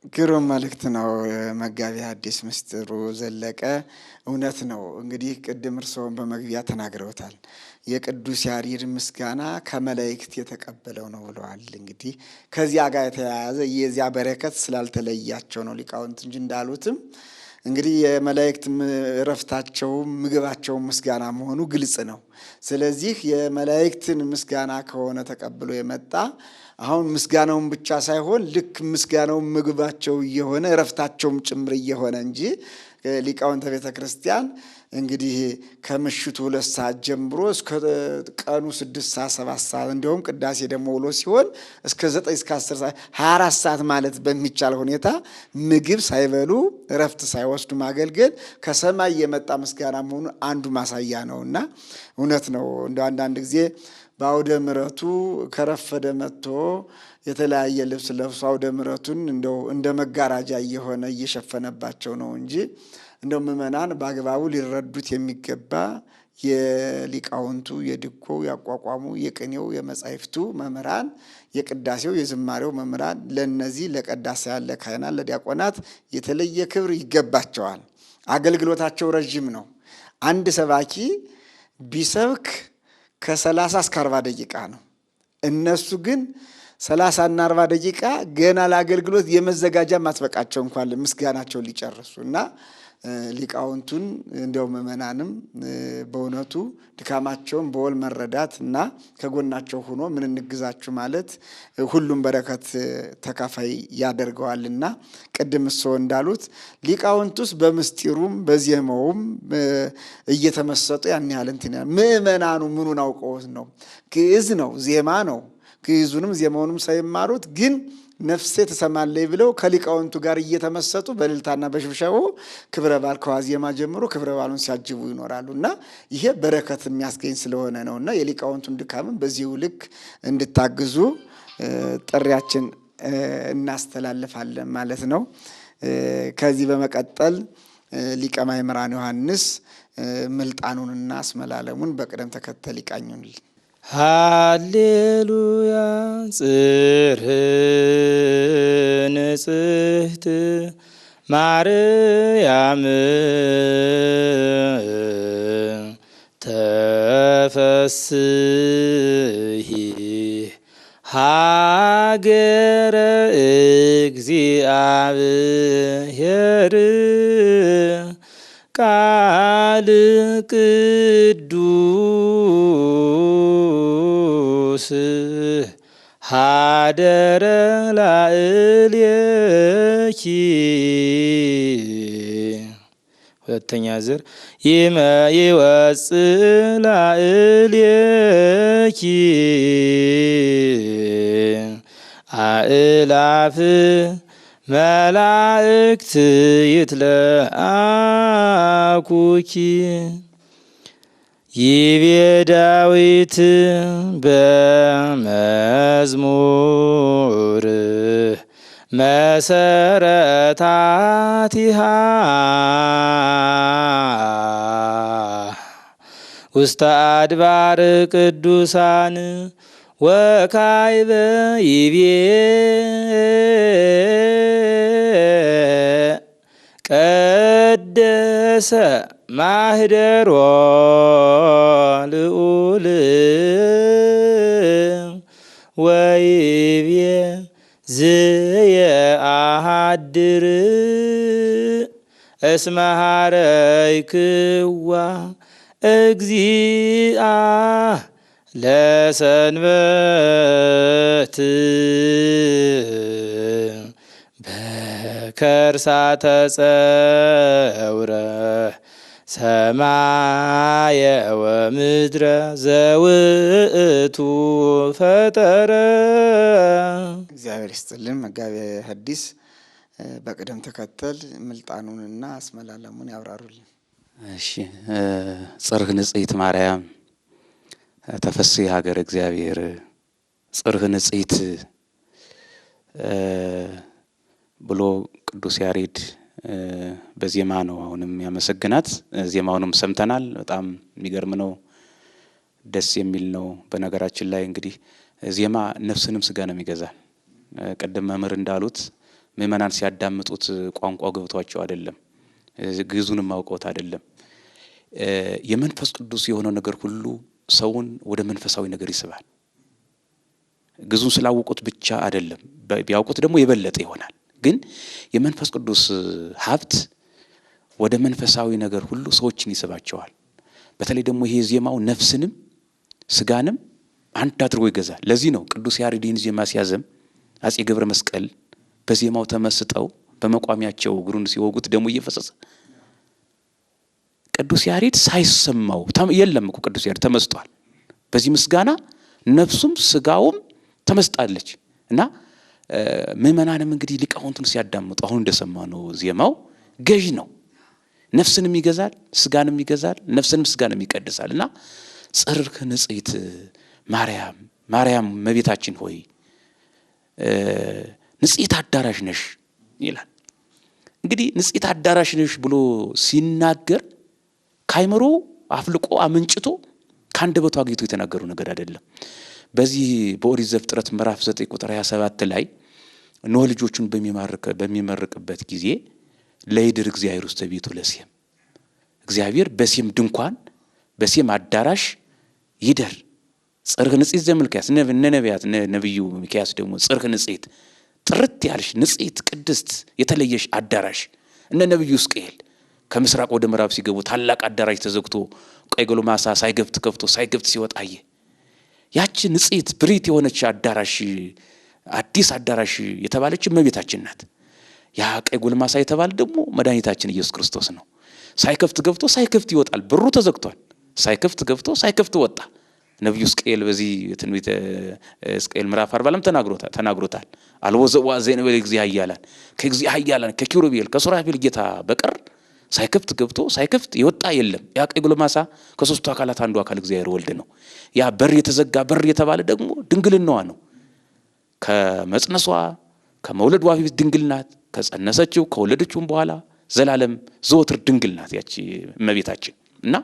ግሩም መልእክት ነው መጋቢ ሐዲስ ምስጢሩ ዘለቀ። እውነት ነው እንግዲህ ቅድም እርስዎም በመግቢያ ተናግረውታል። የቅዱስ ያሬድ ምስጋና ከመላእክት የተቀበለው ነው ብለዋል። እንግዲህ ከዚያ ጋር የተያያዘ የዚያ በረከት ስላልተለያቸው ነው ሊቃውንት እንጂ እንዳሉትም እንግዲህ የመላእክት እረፍታቸውም ምግባቸውም ምስጋና መሆኑ ግልጽ ነው። ስለዚህ የመላእክትን ምስጋና ከሆነ ተቀብሎ የመጣ አሁን ምስጋናውን ብቻ ሳይሆን ልክ ምስጋናውን ምግባቸው እየሆነ እረፍታቸውም ጭምር እየሆነ እንጂ ሊቃውንተ ቤተ ክርስቲያን እንግዲህ ከምሽቱ 2 ሰዓት ጀምሮ እስከ ቀኑ 6 ሰዓት 7 ሰዓት እንዲሁም ቅዳሴ ደግሞ ውሎ ሲሆን እስከ 9 እስከ 10 ሰዓት 24 ሰዓት ማለት በሚቻል ሁኔታ ምግብ ሳይበሉ እረፍት ሳይወስዱ ማገልገል ከሰማይ የመጣ ምስጋና መሆኑ አንዱ ማሳያ ነውና እውነት ነው። እንደ አንዳንድ ጊዜ በአውደ ምሕረቱ ከረፈደ መጥቶ የተለያየ ልብስ ለብሶ አውደ ምሕረቱን እንደው እንደ መጋራጃ እየሆነ እየሸፈነባቸው ነው እንጂ እንደው ምእመናን በአግባቡ ሊረዱት የሚገባ የሊቃውንቱ የድጓው ያቋቋሙ የቅኔው የመጻሕፍቱ መምህራን የቅዳሴው የዝማሬው መምህራን ለነዚህ ለቀዳሴያን ለካህናት ለዲያቆናት የተለየ ክብር ይገባቸዋል። አገልግሎታቸው ረጅም ነው። አንድ ሰባኪ ቢሰብክ ከ30 እስከ 40 ደቂቃ ነው። እነሱ ግን 30 እና 40 ደቂቃ ገና ለአገልግሎት የመዘጋጃ ማትበቃቸው እንኳን ምስጋናቸውን ሊጨርሱ እና ሊቃውንቱን እንደው ምእመናንም በእውነቱ ድካማቸውን በወል መረዳት እና ከጎናቸው ሆኖ ምን እንግዛችሁ ማለት ሁሉም በረከት ተካፋይ ያደርገዋልና ቅድም እርስዎ እንዳሉት ሊቃውንቱስ በምስጢሩም በዜማውም እየተመሰጡ ያን ያህል እንትን ምእመናኑ ምኑን አውቀውት ነው? ግዕዝ ነው፣ ዜማ ነው። ግዕዙንም ዜማውንም ሳይማሩት ግን ነፍሴ ትሰማለች ብለው ከሊቃውንቱ ጋር እየተመሰጡ በእልልታና በሽብሸቦ ክብረ በዓል ከዋዜማ ጀምሮ ክብረ በዓሉን ሲያጅቡ ይኖራሉ እና ይሄ በረከት የሚያስገኝ ስለሆነ ነው እና የሊቃውንቱን ድካምን በዚሁ ልክ እንድታግዙ ጥሪያችን እናስተላልፋለን ማለት ነው። ከዚህ በመቀጠል ሊቀ ማእምራን ዮሐንስ ምልጣኑንና አስመላለሙን በቅደም ተከተል ይቃኙልን። ሃሌሉያ ጽርህ ንጽሕት ማርያም ተፈስሒ ሃገረ እግዚአብሔር ቃል ቅዱስ ሃደረ ላዕሌኪ። ሁለተኛ ዝር ይወፅእ ላዕሌኪ አእላፍ መላእክት ይትለአኩኪ። ይቤ ዳዊት በመዝሙር መሰረታቲሃ ውስተ አድባር ቅዱሳን ወካዕበ ይቤ ቀደሰ ማህደሮ ልዑል ወይቤ ዘየአሐድር እስመ ኀረይክዋ እግዚአ ለሰንበት በከርሳ ተጸውረ ሰማየ ወምድረ ዘውእቱ ፈጠረ። እግዚአብሔር ይስጥልን። መጋቤ ሐዲስ በቅደም ተከተል ምልጣኑንና አስመላለሙን ያብራሩልን። እሺ። ጽርህ ንጽሕት ማርያም ተፈስሒ ሀገረ እግዚአብሔር። ጽርህ ንጽሕት ብሎ ቅዱስ ያሬድ በዜማ ነው አሁንም ያመሰግናት። ዜማውንም ሰምተናል። በጣም የሚገርም ነው፣ ደስ የሚል ነው። በነገራችን ላይ እንግዲህ ዜማ ነፍስንም ስጋንም ይገዛል። ቅድም መምህር እንዳሉት ምእመናን ሲያዳምጡት ቋንቋው ገብቷቸው አይደለም፣ ግዕዙንም አውቀውት አይደለም። የመንፈስ ቅዱስ የሆነው ነገር ሁሉ ሰውን ወደ መንፈሳዊ ነገር ይስባል። ግዕዙን ስላወቁት ብቻ አይደለም፣ ቢያውቁት ደግሞ የበለጠ ይሆናል። ግን የመንፈስ ቅዱስ ሀብት ወደ መንፈሳዊ ነገር ሁሉ ሰዎችን ይስባቸዋል። በተለይ ደግሞ ይሄ ዜማው ነፍስንም ስጋንም አንድ አድርጎ ይገዛል። ለዚህ ነው ቅዱስ ያሬድ ይህን ዜማ ሲያዘም አጼ ገብረ መስቀል በዜማው ተመስጠው በመቋሚያቸው እግሩን ሲወጉት ደሙ እየፈሰሰ ቅዱስ ያሬድ ሳይሰማው የለም እኮ ቅዱስ ያሬድ ተመስጧል። በዚህ ምስጋና ነፍሱም ስጋውም ተመስጣለች። እና ምእመናንም እንግዲህ ሊቃውንቱን ሲያዳምጡ አሁን እንደሰማነው ዜማው ገዥ ነው። ነፍስንም ይገዛል፣ ስጋንም ይገዛል፣ ነፍስንም ስጋንም ይቀድሳል። እና ጽርህ ንጽሕት ማርያም እመቤታችን ሆይ ንጽሕት አዳራሽ ነሽ ይላል። እንግዲህ ንጽሕት አዳራሽ ነሽ ብሎ ሲናገር ካይምሮ አፍልቆ አመንጭቶ ከአንደበቱ አግኝቶ የተናገሩ ነገር አይደለም። በዚህ በኦሪት ዘፍጥረት ምዕራፍ 9 ቁጥር 27 ላይ ኖህ ልጆቹን በሚመርቅበት ጊዜ ለይድር እግዚአብሔር ውስተ ቤቱ ለሴም፣ እግዚአብሔር በሴም ድንኳን በሴም አዳራሽ ይደር። ጽርህ ንጽሕት ዘመልክያስ ነቢያት ነብዩ ሚክያስ ደግሞ ጽርህ ንጽሕት ጥርት ያልሽ ንጽሕት ቅድስት የተለየሽ አዳራሽ እነ ነብዩ ሕዝቅኤል ከምስራቅ ወደ ምዕራብ ሲገቡ ታላቅ አዳራሽ ተዘግቶ ቀይ ጎልማሳ ሳይገብት ከፍቶ ሳይገብት ሲወጣ አየ። ያቺ ንጽሕት ብሪት የሆነች አዳራሽ አዲስ አዳራሽ የተባለች እመቤታችን ናት። ያ ቀይ ጎልማሳ የተባለ ደግሞ መድኃኒታችን ኢየሱስ ክርስቶስ ነው። ሳይከፍት ገብቶ ሳይከፍት ይወጣል። በሩ ተዘግቷል። ሳይከፍት ገብቶ ሳይከፍት ወጣ። ነብዩ ሕዝቅኤል በዚህ ትንቢተ ሕዝቅኤል ምዕራፍ 40 ለም ተናግሮታል። አልቦ ዘዋዕ ዘእንበለ እግዚአብሔር ኃያላን ከእግዚአብሔር ኃያላን ከኪሩቤል ከሱራፌል ጌታ በቀር ሳይከፍት ገብቶ ሳይከፍት ይወጣ የለም። ያ ቀይ ጎልማሳ ከሶስቱ አካላት አንዱ አካል እግዚአብሔር ወልድ ነው። ያ በር የተዘጋ በር የተባለ ደግሞ ድንግልናዋ ነው። ከመጽነሷ ከመውለዷ በፊት ድንግል ናት። ከጸነሰችው ከወለደችውም በኋላ ዘላለም ዘወትር ድንግል ናት ያቺ እመቤታችን። እና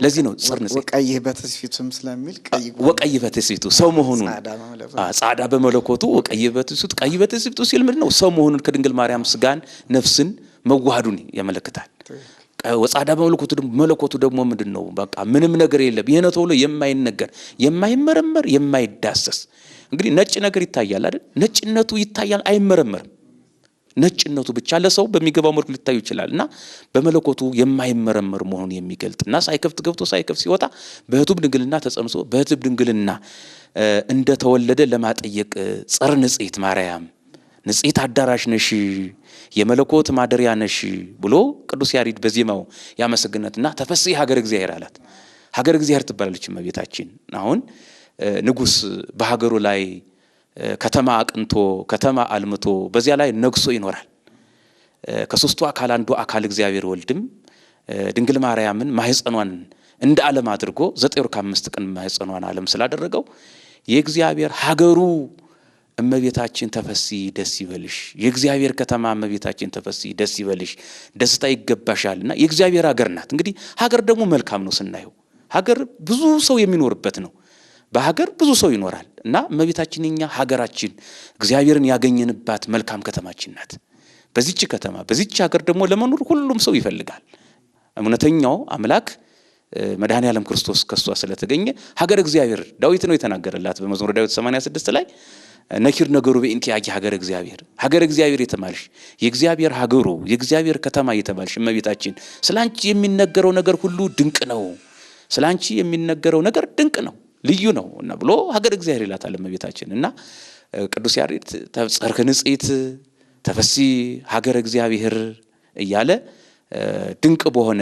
ለዚህ ነው ጽር ንጽሕት ወቀይህ በትስፊቱም ስለሚል ወቀይህ በትስፊቱ ሰው መሆኑን ጻዳ በመለኮቱ ወቀይህ በትስፊቱ ቀይ በትስፊቱ ሲል ምንድን ነው? ሰው መሆኑን ከድንግል ማርያም ስጋን ነፍስን መዋሃዱን ያመለክታል። ወጻዳ በመለኮቱ ደግሞ ምንድን ነው? በቃ ምንም ነገር የለም። ይሄ ነው ተብሎ የማይነገር የማይመረመር የማይዳሰስ። እንግዲህ ነጭ ነገር ይታያል አይደል? ነጭነቱ ይታያል፣ አይመረመርም። ነጭነቱ ብቻ ለሰው በሚገባው መልኩ ሊታዩ ይችላል። እና በመለኮቱ የማይመረመር መሆኑን የሚገልጥና ሳይከፍት ገብቶ ሳይከፍት ሲወጣ በሕቱብ ድንግልና ተጸንሶ በሕቱብ ድንግልና እንደተወለደ ለማጠየቅ ጽር ንጽሕት ማርያም ንጽሕት አዳራሽ ነሽ የመለኮት ማደሪያ ነሽ ብሎ ቅዱስ ያሬድ በዜማው ያመሰግናትና ተፈሥሒ ሀገረ እግዚአብሔር አላት። ሀገረ እግዚአብሔር ትባላለች እመቤታችን። አሁን ንጉሥ በሀገሩ ላይ ከተማ አቅንቶ ከተማ አልምቶ በዚያ ላይ ነግሶ ይኖራል። ከሶስቱ አካል አንዱ አካል እግዚአብሔር ወልድም ድንግል ማርያምን ማህፀኗን እንደ ዓለም አድርጎ 9 ወር ከ5 ቀን ማህፀኗን ዓለም ስላደረገው የእግዚአብሔር ሀገሩ እመቤታችን ተፈሥሒ ደስ ይበልሽ፣ የእግዚአብሔር ከተማ እመቤታችን ተፈሥሒ ደስ ይበልሽ፣ ደስታ ይገባሻልና የእግዚአብሔር ሀገር ናት። እንግዲህ ሀገር ደግሞ መልካም ነው ስናየው። ሀገር ብዙ ሰው የሚኖርበት ነው። በሀገር ብዙ ሰው ይኖራል እና እመቤታችን እኛ ሀገራችን እግዚአብሔርን ያገኘንባት መልካም ከተማችን ናት። በዚች ከተማ በዚች ሀገር ደግሞ ለመኖር ሁሉም ሰው ይፈልጋል። እውነተኛው አምላክ መድኃኔ ዓለም ክርስቶስ ከሷ ስለተገኘ ሀገር እግዚአብሔር ዳዊት ነው የተናገረላት በመዝሙረ ዳዊት 86 ላይ ነኪር ነገሩ በእንቲአኪ ሀገር እግዚአብሔር የተባልሽ የእግዚአብሔር ሀገሩ የእግዚአብሔር ከተማ የተባልሽ እመቤታችን ስላንቺ የሚነገረው ነገር ሁሉ ድንቅ ነው። ስላንቺ የሚነገረው ነገር ድንቅ ነው፣ ልዩ ነው እና ብሎ ሀገር እግዚአብሔር ይላታል እመቤታችን። እና ቅዱስ ያሬድ ጽርህ ንጽሕት ተፈሥሒ ሀገር እግዚአብሔር እያለ ድንቅ በሆነ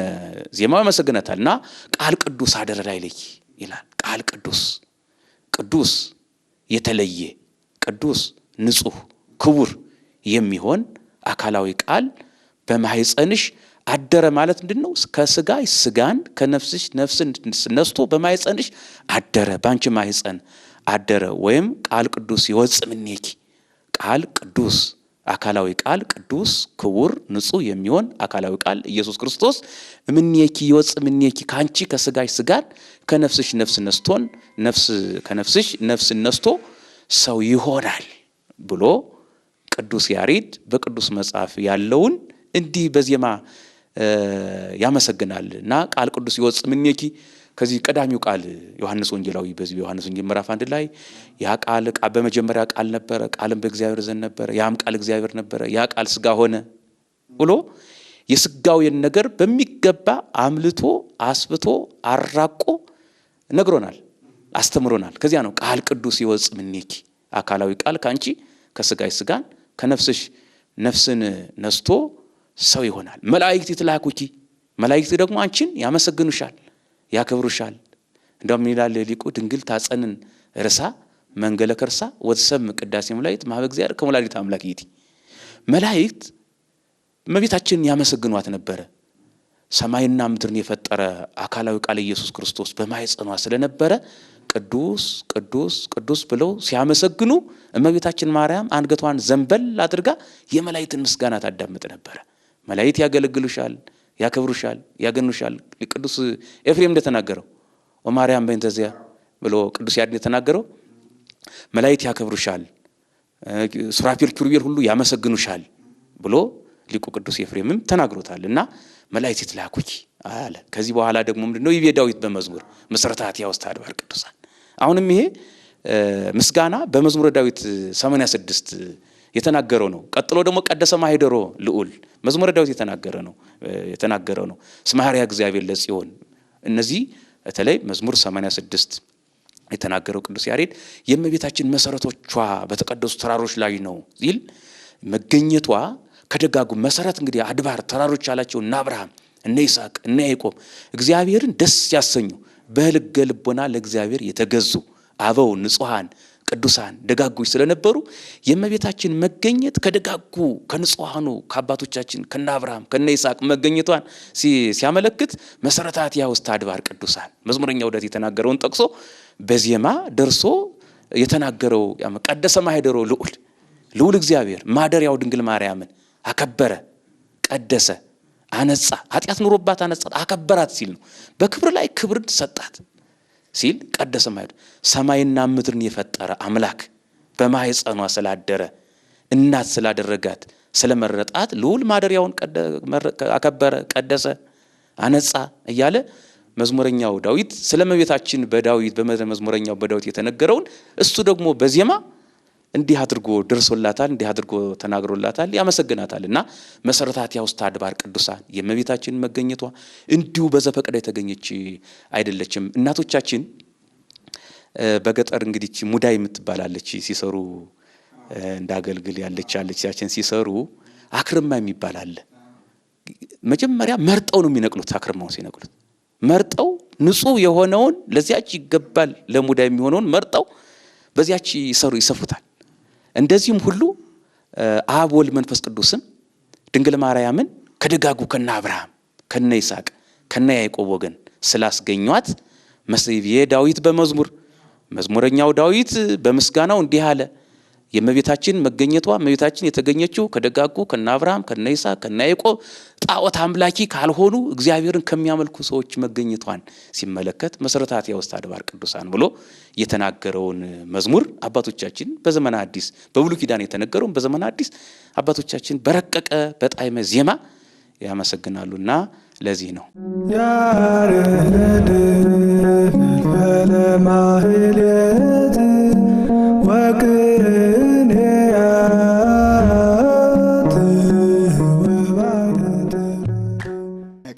ዜማው ያመሰግናታል። እና ቃል ቅዱስ አደረ ላይለይ ይላል። ቃል ቅዱስ የተለየ ቅዱስ ንጹሕ ክቡር የሚሆን አካላዊ ቃል በማህፀንሽ አደረ ማለት ምንድነው? ከስጋይ ስጋን ከነፍስሽ ነፍስን ነስቶ በማህፀንሽ አደረ፣ ባንቺ ማህፀን አደረ። ወይም ቃል ቅዱስ ይወጽእ እምኔኪ ቃል ቅዱስ አካላዊ ቃል ቅዱስ ክቡር ንጹሕ የሚሆን አካላዊ ቃል ኢየሱስ ክርስቶስ እምኔኪ ይወጽእ እምኔኪ ካንቺ ከስጋሽ ስጋን ከነፍስሽ ነፍስ ነስቶን ነፍስ ከነፍስሽ ነፍስ ነስቶ ሰው ይሆናል ብሎ ቅዱስ ያሬድ በቅዱስ መጽሐፍ ያለውን እንዲህ በዜማ ያመሰግናልና ቃል ቅዱስ ይወጽ ምኔኪ ከዚህ ቀዳሚው ቃል ዮሐንስ ወንጌላዊ በዚህ ዮሐንስ ወንጌል ምዕራፍ 1 ላይ ያ ቃል በመጀመሪያ ቃል ነበረ፣ ቃልም በእግዚአብሔር ዘንድ ነበረ፣ ያም ቃል እግዚአብሔር ነበረ፣ ያ ቃል ሥጋ ሆነ ብሎ የሥጋዊን ነገር በሚገባ አምልቶ አስብቶ አራቆ ነግሮናል፣ አስተምሮናል። ከዚያ ነው ቃል ቅዱስ ይወጽ ምኔኪ አካላዊ ቃል ካንቺ ከሥጋይ ሥጋን ከነፍስሽ ነፍስን ነስቶ ሰው ይሆናል። መላእክት ይትላኩኪ መላእክት ደግሞ አንቺን ያመሰግኑሻል ያከብሩሻል። እንደውም ይላል ሊቁ ድንግል ታጸንን ርሳ መንገለ ከርሳ ወትሰም ቅዳሴ መላእክት ማህበ እግዚአብሔር ከመላእክት አምላክ ይቲ መላእክት እመቤታችንን ያመሰግኗት ነበረ። ሰማይና ምድርን የፈጠረ አካላዊ ቃል ኢየሱስ ክርስቶስ በማኅፀኗ ስለነበረ ቅዱስ ቅዱስ ቅዱስ ብለው ሲያመሰግኑ እመቤታችን ማርያም አንገቷን ዘንበል አድርጋ የመላእክትን ምስጋና ታዳምጥ ነበረ። መላእክት ያገለግሉሻል ያከብሩሻል ያገኑሻል። ቅዱስ ኤፍሬም እንደተናገረው ወማርያም በእንተዚያ ብሎ ቅዱስ ያሬድ እንደተናገረው መላእክት ያከብሩሻል ሱራፌል ኪሩቤል ሁሉ ያመሰግኑሻል ብሎ ሊቁ ቅዱስ ኤፍሬምም ተናግሮታልና መላእክት ይትላኩኪ አለ። ከዚህ በኋላ ደግሞ ምንድነው ይቤ ዳዊት በመዝሙር መሰረታት ያውስተ አድባር ቅዱሳን። አሁንም ይሄ ምስጋና በመዝሙረ ዳዊት 86 የተናገረው ነው። ቀጥሎ ደግሞ ቀደሰ ማኅደሮ ልዑል መዝሙረ ዳዊት የተናገረው ነው። ስማህሪያ እግዚአብሔር ለጽዮን። እነዚህ በተለይ መዝሙር 86 የተናገረው ቅዱስ ያሬድ የእመቤታችን መሰረቶቿ በተቀደሱ ተራሮች ላይ ነው ሲል መገኘቷ ከደጋጉ መሰረት እንግዲህ አድባር ተራሮች ያላቸው እነ አብርሃም እነ ይስሐቅ እነ ያዕቆብ እግዚአብሔርን ደስ ያሰኙ በሕገ ልቦና ለእግዚአብሔር የተገዙ አበው ንጹሃን ቅዱሳን ደጋጎች ስለነበሩ የእመቤታችን መገኘት ከደጋጉ ከንጹሃኑ ከአባቶቻችን ከነ አብርሃም ከነ ይስሐቅ መገኘቷን ሲያመለክት መሰረታት ያውስተ አድባር ቅዱሳን መዝሙረኛው ዳዊት የተናገረውን ጠቅሶ በዜማ ደርሶ የተናገረው ቀደሰ ማኅደሮ ልዑል እግዚአብሔር ማደሪያው ድንግል ማርያምን አከበረ ቀደሰ አነጻ ኃጢአት ኑሮባት አነጻ አከበራት ሲል ነው። በክብር ላይ ክብርን ሰጣት ሲል ቀደሰ ማኅደሮ ሰማይና ምድርን የፈጠረ አምላክ በማኅፀኗ ስላደረ እናት ስላደረጋት ስለመረጣት ልዑል ማደሪያውን አከበረ ቀደሰ አነጻ እያለ መዝሙረኛው ዳዊት ስለመቤታችን በዳዊት በመዝሙረኛው በዳዊት የተነገረውን እሱ ደግሞ በዜማ እንዲህ አድርጎ ደርሶላታል፣ እንዲህ አድርጎ ተናግሮላታል፣ ያመሰግናታልና መሰረታት ያውስተ አድባር ቅዱሳን የእመቤታችን መገኘቷ እንዲሁ በዘፈቀደ የተገኘች አይደለችም። እናቶቻችን በገጠር እንግዲህ ሙዳይ የምትባላለች ሲሰሩ እንዳገልግል ያለቻችን ሲሰሩ አክርማ የሚባል አለ። መጀመሪያ መርጠው ነው የሚነቅሉት። አክርማውን ሲነቅሉት መርጠው ንጹህ የሆነውን ለዚያች ይገባል ለሙዳይ የሚሆነውን መርጠው በዚያች ይሰፉታል። እንደዚህም ሁሉ አብ ወልድ መንፈስ ቅዱስም ድንግል ማርያምን ከደጋጉ ከነ አብርሃም ከነ ይስሐቅ ከነ ያዕቆብ ወገን ስላስገኟት መስይቤ ዳዊት መዝሙረኛው ዳዊት በምስጋናው እንዲህ አለ። የእመቤታችን መገኘቷ እመቤታችን የተገኘችው ከደጋጉ ከነ አብርሃም ከነ ይስሐቅ ከነ ያዕቆብ ጣዖት አምላኪ ካልሆኑ እግዚአብሔርን ከሚያመልኩ ሰዎች መገኘቷን ሲመለከት መሰረታት ያውስተ አድባር ቅዱሳን ብሎ የተናገረውን መዝሙር አባቶቻችን በዘመነ አዲስ በብሉይ ኪዳን የተነገረውን በዘመነ አዲስ አባቶቻችን በረቀቀ በጣዕመ ዜማ ያመሰግናሉና ለዚህ ነው ያረድ ለማህሌት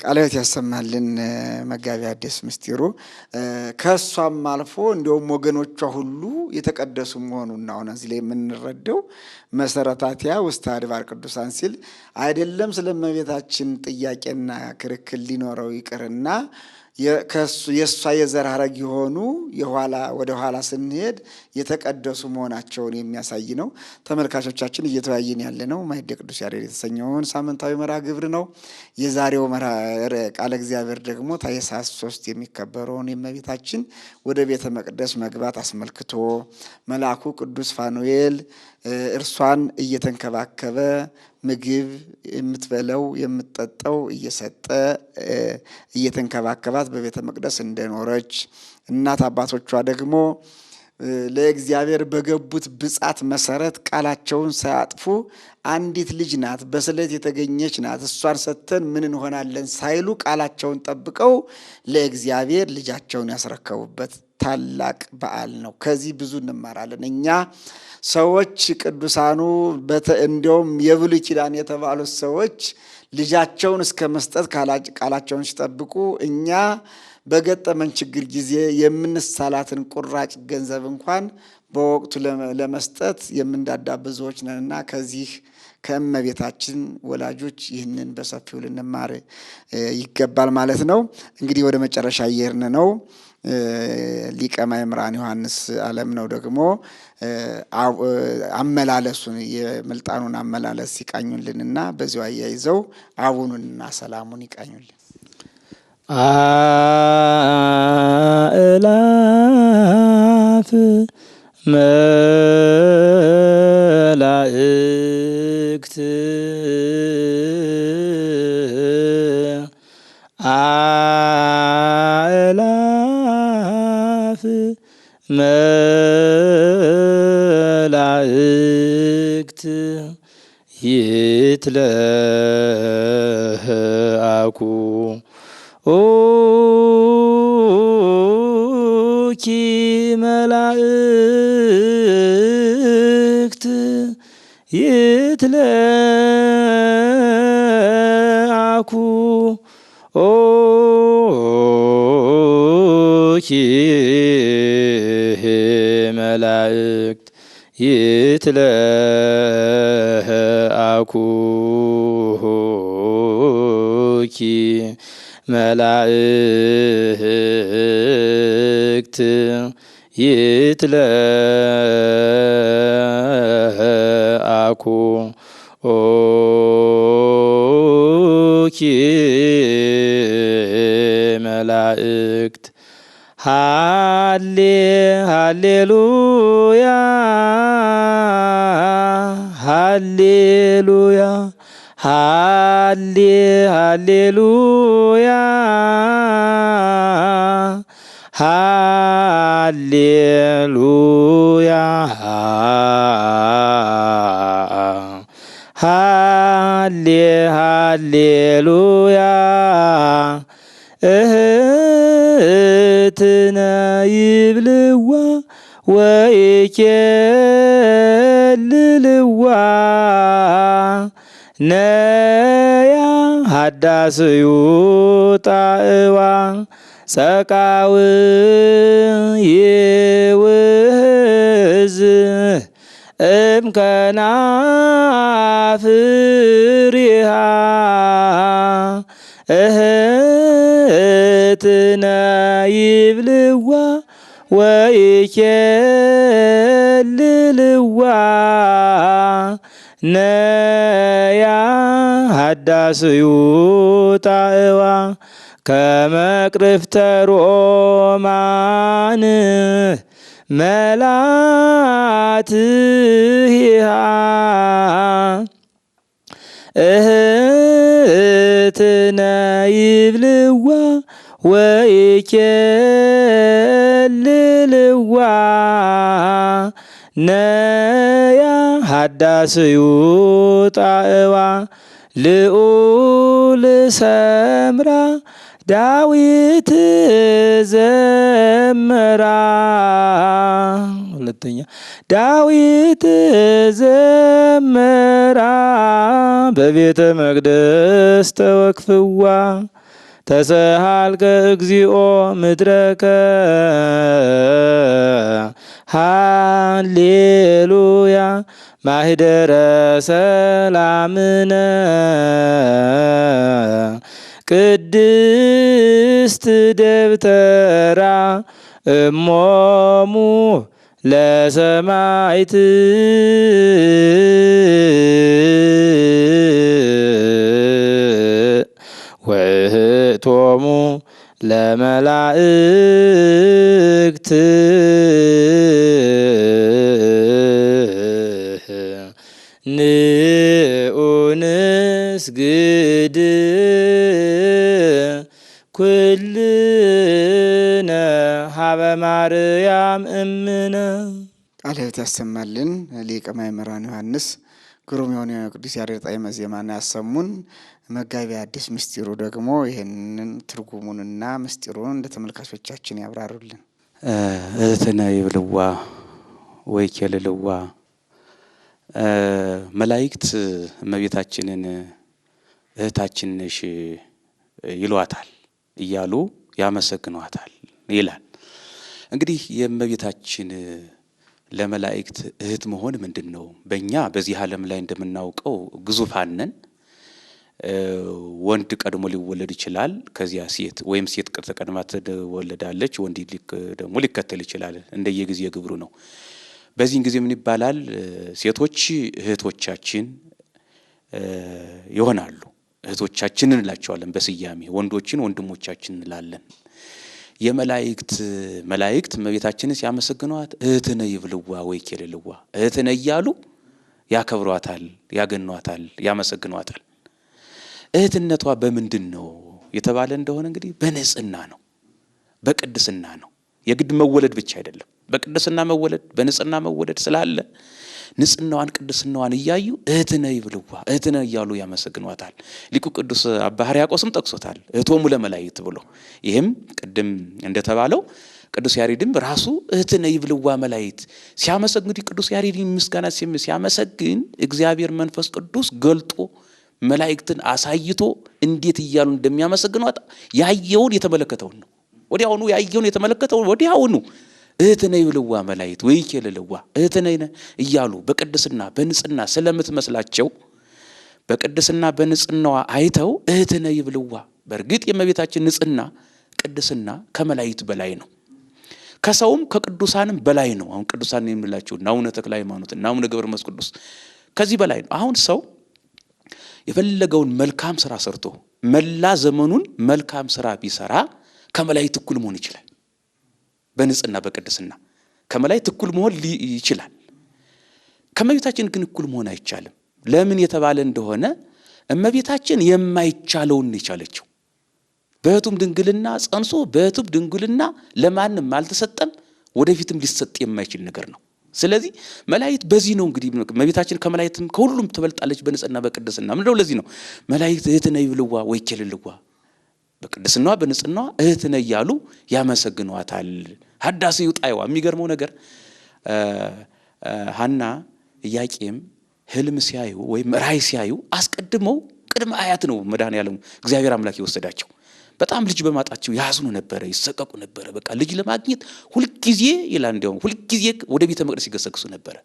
ቃለ ሕይወት ያሰማልን መጋቢ ሐዲስ ምስጢሩ። ከሷም አልፎ እንደውም ወገኖቿ ሁሉ የተቀደሱ መሆኑን አሁን እዚህ ላይ የምንረዳው መሰረታቲያ ውስተ አድባር ቅዱሳን ሲል አይደለም ስለ እመቤታችን ጥያቄና ክርክር ሊኖረው ይቅርና የእሷ የዘር ሐረግ የሆኑ ወደ ኋላ ስንሄድ የተቀደሱ መሆናቸውን የሚያሳይ ነው። ተመልካቾቻችን እየተወያየን ያለ ነው ማኅደ ቅዱስ ያሬድ የተሰኘውን ሳምንታዊ መርሐ ግብር ነው። የዛሬው ቃለ እግዚአብሔር ደግሞ ታኅሳስ 3 የሚከበረውን የእመቤታችን ወደ ቤተ መቅደስ መግባት አስመልክቶ መልአኩ ቅዱስ ፋኑኤል እርሷን እየተንከባከበ ምግብ የምትበለው የምትጠጣው እየሰጠ እየተንከባከባት በቤተ መቅደስ እንደኖረች እናት አባቶቿ ደግሞ ለእግዚአብሔር በገቡት ብጻት መሰረት ቃላቸውን ሳያጥፉ አንዲት ልጅ ናት፣ በስለት የተገኘች ናት፣ እሷን ሰጥተን ምን እንሆናለን ሳይሉ ቃላቸውን ጠብቀው ለእግዚአብሔር ልጃቸውን ያስረከቡበት ታላቅ በዓል ነው። ከዚህ ብዙ እንማራለን። እኛ ሰዎች ቅዱሳኑ እንዲያውም የብሉይ ኪዳን የተባሉት ሰዎች ልጃቸውን እስከ መስጠት ቃላቸውን ሲጠብቁ እኛ በገጠመን ችግር ጊዜ የምንሳላትን ቁራጭ ገንዘብ እንኳን በወቅቱ ለመስጠት የምንዳዳ ብዙዎች ነንና ከዚህ ከእመቤታችን ወላጆች ይህንን በሰፊው ልንማር ይገባል ማለት ነው። እንግዲህ ወደ መጨረሻ እየሄድን ነው። ሊቀ ማእምራን ዮሐንስ አለምነው ደግሞ አመላለሱን የምልጣኑን አመላለስ ይቃኙልንና በዚሁ አያይዘው አቡኑንና ሰላሙን ይቃኙልን። አእላፍ መላእክት አእላፍ መላእክት ይትለአኩ ኦኪ መላእክት ይትለአኩ ኦኪ መላእክት ይትለአኩ ኦኪ መላእክት ይትለአኩ ኦኪ መላእክት ሃሌሉያ ሃሌሉያ ሃሌሉያ ሃሌሉያ ሃሌሉያ እህትነ ይብልዋ ወይኬልልዋ ነያ ሀዳስዩ ጣዕዋ ጸቃው ይውዝ እምከናፍሪሃ እህትነ ይብልዋ ወይኬልልዋ ነያ ሀዳስዩ ጣዕዋ ከመቅርፍተ ሮማን መላትሃ እህትነ ይብልዋ ወይኬልልዋ ነያ ሀዳስዩ ጣዕዋ ልዑል ሰምራ ዳዊት ዘመራ። ሁለተኛ ዳዊት ዘመራ በቤተ መቅደስ ተወክፍዋ ተሰሃልከ እግዚኦ ምድረከ ሃሌሉያ ማህደረ ሰላምነ ቅድስት ደብተራ እሞሙ ለሰማዕት ወእህቶሙ ለመላእክት ንዑ ንስግድ ኩልነ ሀበ ማርያም እምነ። ቃለ ሕይወት ያሰማልን። ሊቀ ማእምራን ዮሐንስ ግሩም የሆነ ቅዱስ ያሬድ ጣዕመ ዜማን ያሰሙን። መጋቢ ሐዲስ ምስጢሩ ደግሞ ይህንን ትርጉሙንና ምስጢሩን ለተመልካቾቻችን ያብራሩልን። እህትነ ይብልዋ ወይ ኬልልዋ መላእክት እመቤታችንን እህታችን ነሽ ይሏታል እያሉ ያመሰግኗታል ይላል። እንግዲህ የእመቤታችን ለመላእክት እህት መሆን ምንድነው? በእኛ በዚህ ዓለም ላይ እንደምናውቀው ግዙፋን ነን። ወንድ ቀድሞ ሊወለድ ይችላል፣ ከዚያ ሴት ወይም ሴት ቀድማ ትወለዳለች፣ ወንድ ደግሞ ሊከተል ይችላል። እንደየጊዜ ግብሩ ነው። በዚህን ጊዜ ምን ይባላል? ሴቶች እህቶቻችን ይሆናሉ። እህቶቻችን እንላቸዋለን በስያሜ፣ ወንዶችን ወንድሞቻችን እንላለን። መላእክት እመቤታችንን ሲያመሰግኗት እህትነ ይብልዋ ወይ ኬልልዋ እህትነ እያሉ ያከብሯታል፣ ያገኗታል፣ ያመሰግኗታል። እህትነቷ በምንድን ነው የተባለ እንደሆነ እንግዲህ በንጽህና ነው፣ በቅድስና ነው። የግድ መወለድ ብቻ አይደለም። በቅድስና መወለድ፣ በንጽህና መወለድ ስላለ ንጽህናዋን ቅድስናዋን እያዩ እህትነ ይብልዋ እህትነ እያሉ ያመሰግኗታል። ሊቁ ቅዱስ አባ ሕርያቆስም ጠቅሶታል እህቶሙ ለመላእክት ብሎ። ይህም ቅድም እንደተባለው ቅዱስ ያሬድም ራሱ እህትነ ይብልዋ መላእክት ሲያመሰግን፣ ቅዱስ ያሬድ ምስጋና ሲያመሰግን እግዚአብሔር መንፈስ ቅዱስ ገልጦ መላእክትን አሳይቶ እንዴት እያሉ እንደሚያመሰግኗት ያየውን የተመለከተውን ነው። ወዲያውኑ ያየውን የተመለከተውን ወዲያውኑ እህትነ ይብልዋ መላእክት ወይ ኬልልዋ እህትነ እያሉ በቅድስና በንጽህና ስለምትመስላቸው በቅድስና በንጽህናዋ አይተው እህትነ ይብልዋ። በእርግጥ የእመቤታችን ንጽህና ቅድስና ከመላእክት በላይ ነው፣ ከሰውም ከቅዱሳንም በላይ ነው። አሁን ቅዱሳን የምንላቸው አቡነ ተክለ ሃይማኖት እና አቡነ ገብረ መንፈስ ቅዱስ ከዚህ በላይ ነው። አሁን ሰው የፈለገውን መልካም ስራ ሰርቶ መላ ዘመኑን መልካም ስራ ቢሰራ ከመላእክት እኩል መሆን ይችላል። በንጽህና በቅድስና ከመላእክት እኩል መሆን ይችላል። ከእመቤታችን ግን እኩል መሆን አይቻልም። ለምን የተባለ እንደሆነ እመቤታችን የማይቻለውን የቻለችው በሕቱም ድንግልና ጸንሶ በሕቱም ድንግልና ለማንም አልተሰጠም፣ ወደፊትም ሊሰጥ የማይችል ነገር ነው። ስለዚህ መላእክት በዚህ ነው እንግዲህ እመቤታችን ከመላእክትም ከሁሉም ትበልጣለች በንጽህና በቅድስና። ምንድነው? ለዚህ ነው መላእክት እህትነ ይብልዋ ወይ ኬልልዋ በቅድስናዋ በንጽህናዋ እህትነ እያሉ ያመሰግኗታል። ሀዳሴው ጣይዋ የሚገርመው ነገር ሐና ኢያቄም ህልም ሲያዩ ወይም ራእይ ሲያዩ አስቀድመው ቅድመ አያት ነው መድኃኔዓለም እግዚአብሔር አምላክ የወሰዳቸው። በጣም ልጅ በማጣቸው ያዝኑ ነበረ፣ ይሰቀቁ ነበረ። በቃ ልጅ ለማግኘት ሁልጊዜ ይላል እንዲያውም ሁልጊዜ ወደ ቤተ መቅደስ ይገሰግሱ ነበረ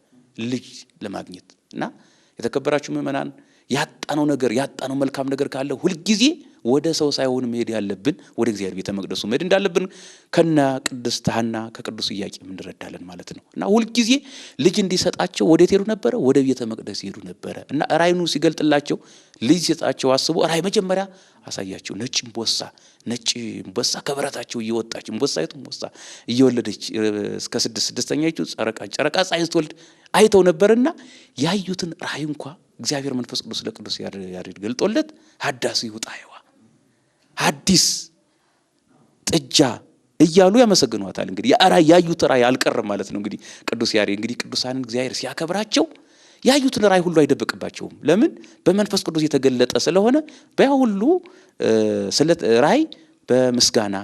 ልጅ ለማግኘት። እና የተከበራችሁ ምእመናን ያጣነው መልካም ነገር ካለ ሁልጊዜ ወደ ሰው ሳይሆን መሄድ ያለብን ወደ እግዚአብሔር ቤተ መቅደሱ መሄድ እንዳለብን ከና ቅድስት ሐና ከቅዱስ ኢያቄም እንረዳለን ማለት ነው። እና ሁልጊዜ ልጅ እንዲሰጣቸው ወዴት ሄዱ ነበረ? ወደ ቤተ መቅደስ ሄዱ ነበረ። እና ራእዩን ሲገልጥላቸው ልጅ ሲሰጣቸው አስቦ ራእይ መጀመሪያ አሳያቸው። ነጭ እምቦሳ ከበረታቸው እየወጣች እምቦሳ እየወለደች እስከ ስድስተኛይቱ ጨረቃ ፀሐይ ስትወልድ አይተው ነበርና ያዩትን ራእይ እንኳ እግዚአብሔር መንፈስ ቅዱስ ለቅዱስ ያሬድ ገልጦለት ሀዳሴው ጣይዋ ሐዲስ ጥጃ እያሉ ያመሰግኗታል። እንግዲህ ያዩት ራእይ አልቀረም ማለት ነው። እንግዲህ ቅዱስ ያሬድ እንግዲህ ቅዱሳንን እግዚአብሔር ሲያከብራቸው ያዩትን ራእይ ሁሉ አይደብቅባቸውም። ለምን? በመንፈስ ቅዱስ የተገለጠ ስለሆነ በያ ሁሉ ስለ ራእይ በምስጋና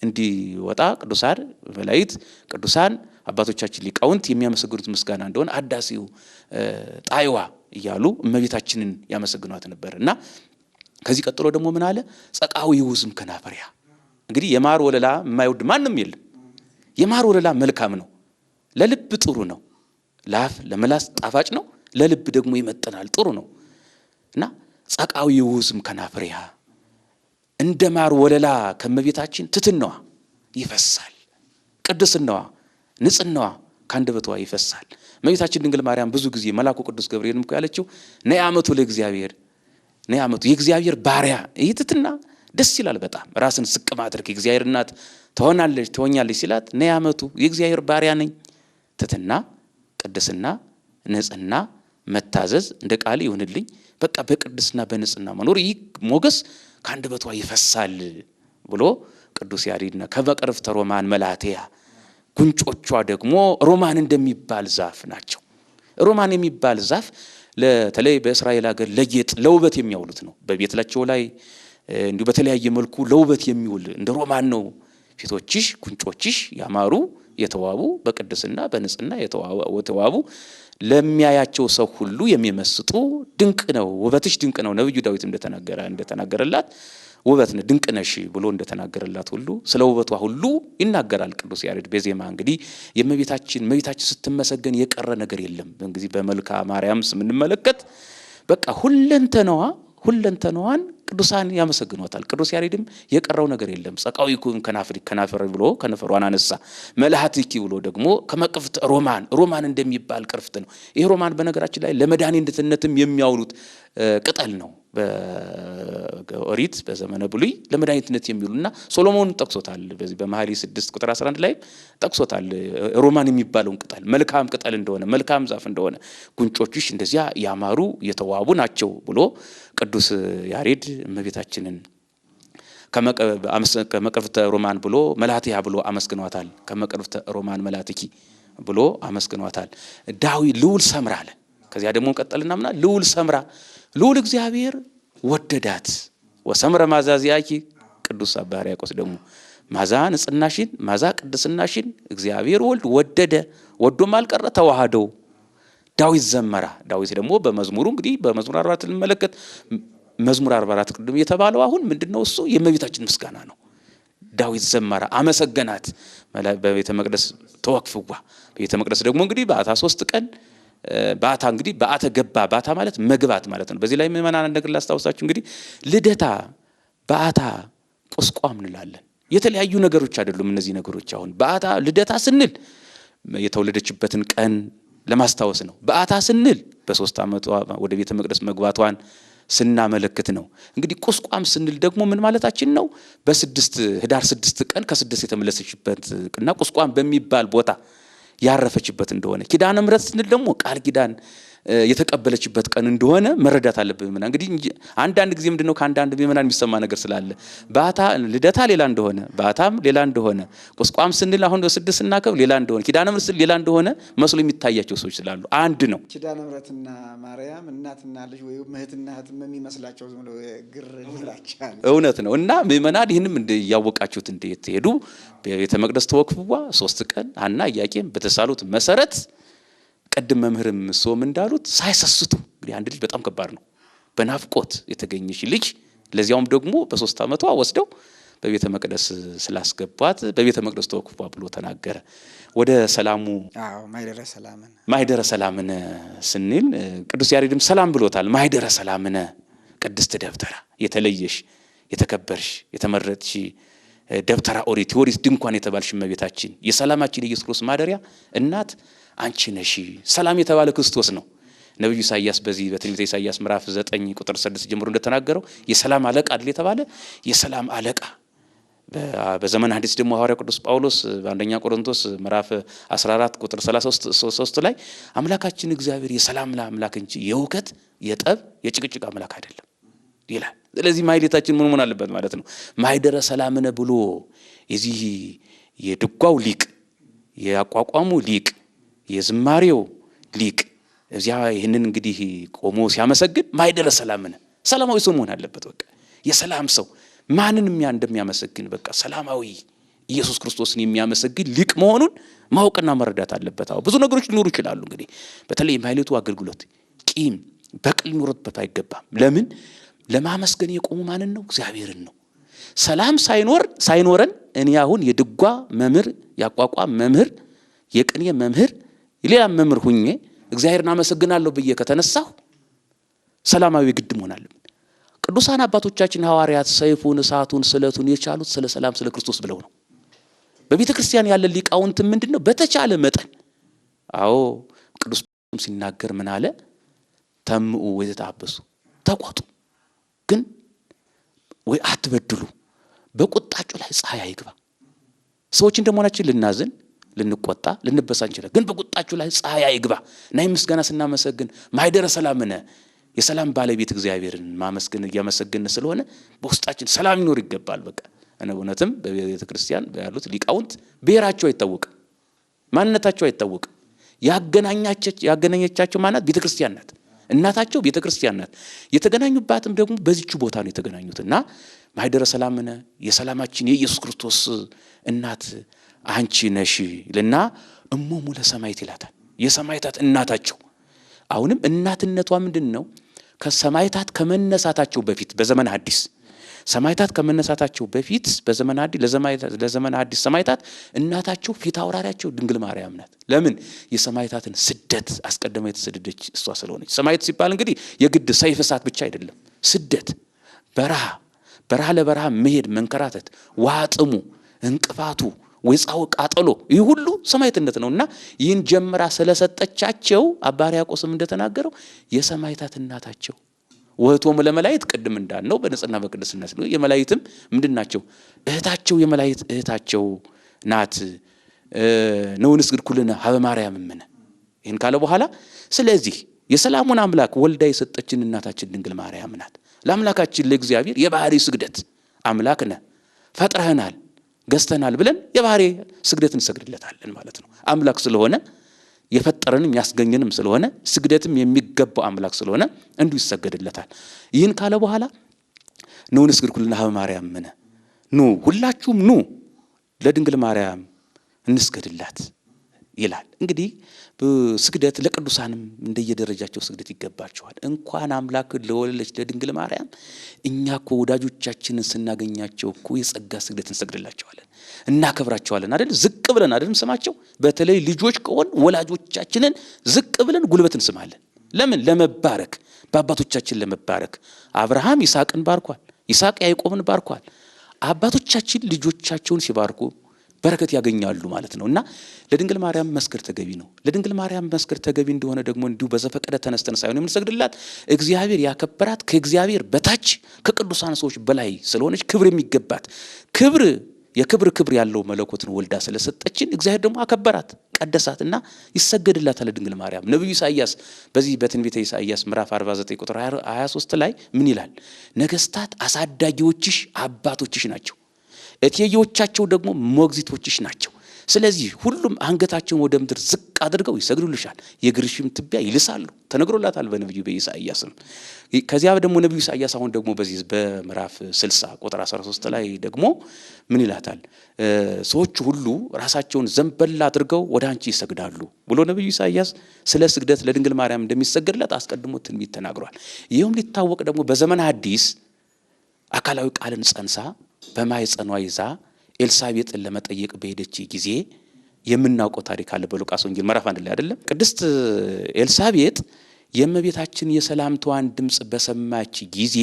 እንዲወጣ ቅዱሳን መላእክት ቅዱሳን አባቶቻችን ሊቃውንት የሚያመሰግኑት ምስጋና እንደሆነ ሀዳሴው ጣይዋ እያሉ እመቤታችንን ያመሰግኗት ነበር። እና ከዚህ ቀጥሎ ደግሞ ምን አለ? ጸቃዊ ይውዝም ከናፈሪያ። እንግዲህ የማር ወለላ የማይወድ ማንም የለም። የማር ወለላ መልካም ነው፣ ለልብ ጥሩ ነው፣ ለአፍ ለምላስ ጣፋጭ ነው፣ ለልብ ደግሞ ይመጥናል፣ ጥሩ ነው። እና ጸቃዊ ይውዝም ከናፈሪያ እንደ ማር ወለላ ከእመቤታችን ትትናዋ ይፈሳል፣ ቅድስናዋ ንጽህናዋ ካንደበቷ ይፈሳል። እመቤታችን ድንግል ማርያም ብዙ ጊዜ መልአኩ ቅዱስ ገብርኤልም እኮ ያለችው ነይ አመቱ ለእግዚአብሔር ነይ አመቱ የእግዚአብሔር ባሪያ። ይህ ትትና ደስ ይላል በጣም ራስን ስቅ ማድረግ። የእግዚአብሔር እናት ትሆኛለች ሲላት ነይ አመቱ የእግዚአብሔር ባሪያ ነኝ። ትትና ቅድስና ንጽህና መታዘዝ እንደ ቃል ይሁንልኝ። በቃ በቅድስና በንጽህና መኖር ይህ ሞገስ ካንደበቷ ይፈሳል ብሎ ቅዱስ ያሬድና ከመቅረፍተ ሮማን መላቴያ ጉንጮቿ ደግሞ ሮማን እንደሚባል ዛፍ ናቸው። ሮማን የሚባል ዛፍ ለተለይ በእስራኤል ሀገር ለጌጥ ለውበት የሚያውሉት ነው። በቤታቸው ላይ እንዲሁ በተለያየ መልኩ ለውበት የሚውል እንደ ሮማን ነው። ፊቶችሽ ጉንጮችሽ ያማሩ የተዋቡ በቅድስና በንጽህና የተዋቡ ለሚያያቸው ሰው ሁሉ የሚመስጡ ድንቅ ነው ውበትሽ ድንቅ ነው። ነብዩ ዳዊት እንደተናገረላት ውበት ነው ድንቅ ነሽ ብሎ እንደተናገረላት ሁሉ ስለ ውበቷ ሁሉ ይናገራል ቅዱስ ያሬድ በዜማ። እንግዲህ የእመቤታችን ስትመሰገን የቀረ ነገር የለም። እንግዲህ በመልካ ማርያም ስንመለከት በቃ ሁለንተናዋን ቅዱሳን ያመሰግኗታል። ቅዱስ ያሬድም የቀረው ነገር የለም። ጸቃዊኩን ከናፈር ብሎ ከነፈሯን አነሳ። መልሃትኪ ብሎ ደግሞ ከመቅፍት ሮማን እንደሚባል ቅርፍት ነው። ይሄ ሮማን በነገራችን ላይ ለመድኃኒትነትም የሚያውሉት ቅጠል ነው። በኦሪት በዘመነ ብሉይ ለመድኃኒትነት የሚውሉና ሶሎሞን ጠቅሶታል። በዚህ በመኃልየ 6 ቁጥር 11 ላይ ጠቅሶታል። ሮማን የሚባለውን ቅጠል መልካም ቅጠል እንደሆነ መልካም ዛፍ እንደሆነ ጉንጮችሽ እንደዚያ ያማሩ የተዋቡ ናቸው ብሎ ቅዱስ ያሬድ እመቤታችንን ከመቅፍተ ሮማን ብሎ መላትያ ብሎ አመስግኗታል። ከመቅፍተ ሮማን መላትኪ ብሎ አመስግኗታል። ዳዊት ልዑል ሰምራ አለ። ከዚያ ደግሞ ቀጠልና ምና ልዑል ሰምራ ልዑል እግዚአብሔር ወደዳት ወሰምረ ማዛዚያኪ ቅዱስ አባ ሕርያቆስ ደግሞ ማዛ ንጽህናሽን ማዛ ቅድስናሽን እግዚአብሔር ወልድ ወደደ ወዶም አልቀረ ተዋህደው ዳዊት ዘመራ። ዳዊት ደግሞ በመዝሙሩ እንግዲህ በመዝሙር 44 እንመለከት መዝሙር 44 ቅድም የተባለው አሁን ምንድነው እሱ የእመቤታችን ምስጋና ነው። ዳዊት ዘመራ አመሰገናት በቤተ መቅደስ ተወክፍዋ። ቤተ መቅደስ ደግሞ እንግዲህ በአታ 3 ቀን ባታ እንግዲህ ባታ ገባ ባታ ማለት መግባት ማለት ነው። በዚህ ላይ ምእመናን ነገር ላስታውሳችሁ እንግዲህ ልደታ ባታ ቁስቋም እንላለን። የተለያዩ ነገሮች አይደሉም እነዚህ ነገሮች። አሁን ባታ ልደታ ስንል የተወለደችበትን ቀን ለማስታወስ ነው። ባታ ስንል በ3 ዓመቷ ወደ ቤተ መቅደስ መግባቷን ስናመለክት ነው። እንግዲህ ቁስቋም ስንል ደግሞ ምን ማለታችን ነው? ህዳር 6 ቀን ከ6 የተመለሰችበት እና ቁስቋም በሚባል ቦታ ያረፈችበት እንደሆነ ኪዳነ ምሕረት ስንል ደግሞ ቃል ኪዳን የተቀበለችበት ቀን እንደሆነ መረዳት አለብን። ምና እንግዲህ አንዳንድ ጊዜ ምንድነው ከአንዳንድ ምእመናን የሚሰማ ነገር ስላለ ባታ ልደታ ሌላ እንደሆነ ባታም ሌላ እንደሆነ ቁስቋም ስንል አሁን በ6 ስናከብ ሌላ እንደሆነ ኪዳነ ምሕረት ስንል ሌላ እንደሆነ መስሎ የሚታያቸው ሰዎች ስላሉ አንድ ነው። ኪዳነ ምሕረትና ማርያም እናትና ልጅ ወይ እህትና እህትም የሚመስላቸው ዝም ብሎ ግር ይላቻል። እውነት ነው። እና ምእመናን ይህንም ያወቃችሁት እንዴት ሄዱ ቤተ መቅደስ ተወክፍዋ 3 ቀን ሐና ኢያቄም በተሳሉት መሰረት ቀድም መምህርም ሶም እንዳሉት ሳይሰስቱ እንግዲህ አንድ ልጅ በጣም ከባድ ነው። በናፍቆት የተገኘች ልጅ ለዚያውም ደግሞ በ3 ዓመቷ ወስደው በቤተ መቅደስ ስላስገቧት በቤተ መቅደስ ተወክፏ ብሎ ተናገረ። ወደ ሰላሙ ማይደረ ሰላምን ስንል ቅዱስ ያሬድም ሰላም ብሎታል። ማይደረ ሰላምን ቅድስት ደብተራ የተለየሽ የተከበርሽ የተመረጥሽ ደብተራ ኦሪት ድንኳን የተባልሽ እመቤታችን የሰላማችን ኢየሱስ ክርስቶስ ማደሪያ እናት አንቺ ነሽ። ሰላም የተባለ ክርስቶስ ነው። ነብዩ ኢሳይያስ በዚህ በትንቢተ ኢሳይያስ ምዕራፍ 9 ቁጥር 6 ጀምሮ እንደተናገረው የሰላም አለቃ አይደል የተባለ የሰላም አለቃ። በዘመነ ሐዲስ ደግሞ ሐዋርያው ቅዱስ ጳውሎስ በአንደኛ ቆሮንቶስ ምዕራፍ 14 ቁጥር 33 ላይ አምላካችን እግዚአብሔር የሰላም አምላክ እንጂ የውከት የጠብ የጭቅጭቅ አምላክ አይደለም ይላል። ስለዚህ ማይሌታችን ምን መሆን አለበት ማለት ነው? ማይደረ ሰላምነ ብሎ የዚህ የድጓው ሊቅ የአቋቋሙ ሊቅ የዝማሬው ሊቅ እዚያ ይህንን እንግዲህ ቆሞ ሲያመሰግን ማይደረ ሰላምነ ሰላማዊ ሰው መሆን አለበት። በቃ የሰላም ሰው ማንንም እንደሚያመሰግን በቃ ሰላማዊ ኢየሱስ ክርስቶስን የሚያመሰግን ሊቅ መሆኑን ማወቅና መረዳት አለበት። ብዙ ነገሮች ሊኖሩ ይችላሉ። እንግዲህ በተለይ ማይሌቱ አገልግሎት ቂም በቅል ሊኖርበት አይገባም። ለምን? ለማመስገን የቆሙ ማንን ነው? እግዚአብሔርን ነው። ሰላም ሳይኖረን እኔ አሁን የድጓ መምህር ያቋቋም መምህር የቅኔ መምህር ሌላ መምህር ሁኜ እግዚአብሔርን አመሰግናለሁ ብዬ ከተነሳሁ ሰላማዊ ግድ መሆን አለብን። ቅዱሳን አባቶቻችን ሐዋርያት ሰይፉን እሳቱን ስለቱን የቻሉት ስለ ሰላም ስለ ክርስቶስ ብለው ነው። በቤተ ክርስቲያን ያለ ሊቃውንት ምንድነው በተቻለ መጠን ቅዱስ ሲናገር ምን አለ? ተምኡ ወይተጣበሱ ተቆጡ ግን ወይ አትበድሉ በቁጣቸው ላይ ፀሐይ አይግባ። ሰዎች እንደመሆናችን ልናዝን ልንቆጣ ልንበሳ እንችላለን። ግን በቁጣቸው ላይ ፀሐይ አይግባ እና ምስጋና ስናመሰግን ማይደረ ሰላምነ የሰላም ባለቤት እግዚአብሔርን ማመስገን እያመሰገን ስለሆነ በውስጣችን ሰላም ይኖር ይገባል። በቃ እውነትም በቤተ ክርስቲያን ያሉት ሊቃውንት ብሔራቸው አይታወቅም፣ ማንነታቸው አይታወቅም። ያገናኘቻቸው ማናት? ቤተ ክርስቲያን ናት። እናታቸው ቤተ ክርስቲያን ናት። የተገናኙባትም ደግሞ በዚህች ቦታ ነው የተገናኙትና ማኅደረ ሰላምነ የሰላማችን የኢየሱስ ክርስቶስ እናት አንቺ ነሽ ልና እሞሙ ለሰማዕት ይላታል። የሰማዕታት እናታቸው። አሁንም እናትነቷ ምንድነው? ከሰማዕታት ከመነሳታቸው በፊት በዘመነ ሐዲስ ሰማዕታት ከመነሳታቸው በፊት በዘመነ ሐዲስ ለዘመነ ሐዲስ ሰማዕታት እናታቸው ፊት አውራሪያቸው ድንግል ማርያም ናት። ለምን? የሰማዕታትን ስደት አስቀድማ የተሰደደች እሷ ስለሆነች። ሰማዕት ሲባል እንግዲህ የግድ ሰይፍ እሳት ብቻ አይደለም። ስደት፣ በረሃ ለበረሃ መሄድ፣ መንከራተት፣ ውሃ ጥሙ፣ እንቅፋቱ፣ ወይጻው ቃጠሎ፣ ይህ ሁሉ ሰማዕትነት ነውና ይህን ጀምራ ስለሰጠቻቸው አባ ሕርያቆስም እንደተናገረው የሰማዕታት እናታቸው ወህቶም ለመላእክት ቅድም እንዳልነው በንጽህና በቅድስና ነው። የመላእክትም ምንድናቸው? እህታቸው፣ የመላእክት እህታቸው ናት። ነው ንስግድ ኩልነ ሀበ ማርያም እምነ። ይህን ካለ በኋላ ስለዚህ የሰላሙን አምላክ ወልዳ የሰጠችን እናታችን ድንግል ማርያም ናት። ለአምላካችን ለእግዚአብሔር የባህሪ ስግደት አምላክ ነህ ፈጥረህናል ገዝተናል ብለን የባህሪ ስግደት እንሰግድለታለን ማለት ነው። አምላክ ስለሆነ የፈጠረንም ያስገኘንም ስለሆነ ስግደትም የሚገባው አምላክ ስለሆነ እንዱ ይሰገድለታል። ይህን ካለ በኋላ ነው ንስግድ ኩልነ ሀበ ማርያም እምነ። ኑ ሁላችሁም ኑ ለድንግል ማርያም እንስገድላት ይላል። እንግዲህ ስግደት ለቅዱሳንም እንደየደረጃቸው ስግደት ይገባቸዋል። እንኳን አምላክ ለወለደች ለድንግል ማርያም እኛ እኮ ወዳጆቻችንን ስናገኛቸው እኮ የጸጋ ስግደት እንሰግድላቸዋለን፣ እናከብራቸዋለን አይደል? ዝቅ ብለን አይደል ስማቸው። በተለይ ልጆች ከሆን ወላጆቻችንን ዝቅ ብለን ጉልበት እንስማለን። ለምን? ለመባረክ፣ በአባቶቻችን ለመባረክ። አብርሃም ይስሐቅን ባርኳል፣ ይስሐቅ ያዕቆብን ባርኳል። አባቶቻችን ልጆቻቸውን ሲባርኩ በረከት ያገኛሉ ማለት ነውና ለድንግል ማርያም መስገድ ተገቢ ነው። ለድንግል ማርያም መስገድ ተገቢ እንደሆነ ደግሞ እንዲሁ በዘፈቀደ ተነስተን ሳይሆን የምንሰግድላት እግዚአብሔር ያከበራት ከእግዚአብሔር በታች ከቅዱሳን ሰዎች በላይ ስለሆነች ክብር የሚገባት የክብር ያለው መለኮትን ወልዳ ስለሰጠችን እግዚአብሔር ደግሞ አከበራት፣ ቀደሳትና ይሰገድላታል ለድንግል ማርያም። ነብዩ ኢሳይያስ በዚህ በትንቢተ ኢሳይያስ ምዕራፍ 49 ቁጥር 23 ላይ ምን ይላል? ነገስታት አሳዳጊዎችሽ አባቶችሽ ናቸው፣ እቴዮቻቸው ደግሞ ሞግዚቶችሽ ናቸው። ስለዚህ ሁሉም አንገታቸውን ወደ ምድር ዝቅ አድርገው ይሰግዱልሻል፣ የእግርሽም ትቢያ ይልሳሉ ተነግሮላታል በነብዩ በኢሳይያስም። ከዚያ ደግሞ ነብዩ ኢሳይያስ አሁን ደግሞ በዚህ በምዕራፍ 60 ቁጥር 13 ላይ ደግሞ ምን ይላታል? ሰዎች ሁሉ ራሳቸውን ዘንበል አድርገው ወደ አንቺ ይሰግዳሉ ብሎ ነብዩ ኢሳይያስ ስለ ስግደት ለድንግል ማርያም እንደሚሰገድላት አስቀድሞ ትንቢት ተናግሯል። ይህም ሊታወቅ ደግሞ በዘመነ ሐዲስ አካላዊ ቃልን ጸንሳ በማኅፀኗ ይዛ ኤልሳቤጥን ለመጠየቅ በሄደች ጊዜ የምናውቀው ታሪክ አለ በሉቃስ ወንጌል ምዕራፍ 1 ላይ አይደለም? ቅድስት ኤልሳቤጥ የእመቤታችን የሰላምታዋን ድምጽ በሰማች ጊዜ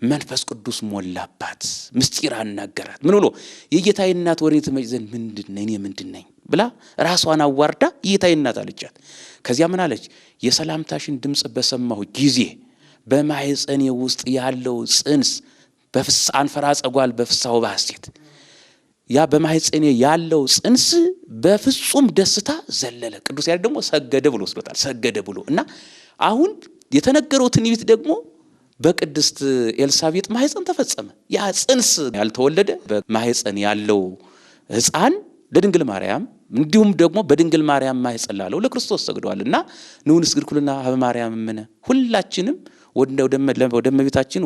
መንፈስ ቅዱስ ሞላባት፣ ምስጢር አናገራት። ምን ብሎ? የጌታዬ እናት ወሬ ትመጭ ዘንድ ምንድነኝ ብላ ራሷን አዋርዳ የጌታዬ እናት አለቻት። ከዚያ ምን አለች? የሰላምታሽን ድምጽ በሰማሁ ጊዜ በማኅፀኔ ውስጥ ያለው ጽንስ በፍስሐ አንፈራጸጓል በፍስሐ ወበሐሴት፣ ያ በማኅፀኔ ያለው ጽንስ በፍጹም ደስታ ዘለለ። ቅዱስ ያሬድ ደግሞ ሰገደ ብሎ ወስዶታል። ሰገደ ብሎ እና አሁን የተነገረው ትንቢት ደግሞ በቅድስት ኤልሳቤጥ ማኅፀን ተፈጸመ። ያ ጽንስ ያልተወለደ በማኅፀን ያለው ሕፃን ለድንግል ማርያም እንዲሁም ደግሞ በድንግል ማርያም ማኅፀን ላለው ለክርስቶስ ሰግደዋልና ኑ ንስግድ ኩልነ ሀበ ማርያም እምነ። ሁላችንም ወደ እመቤታችን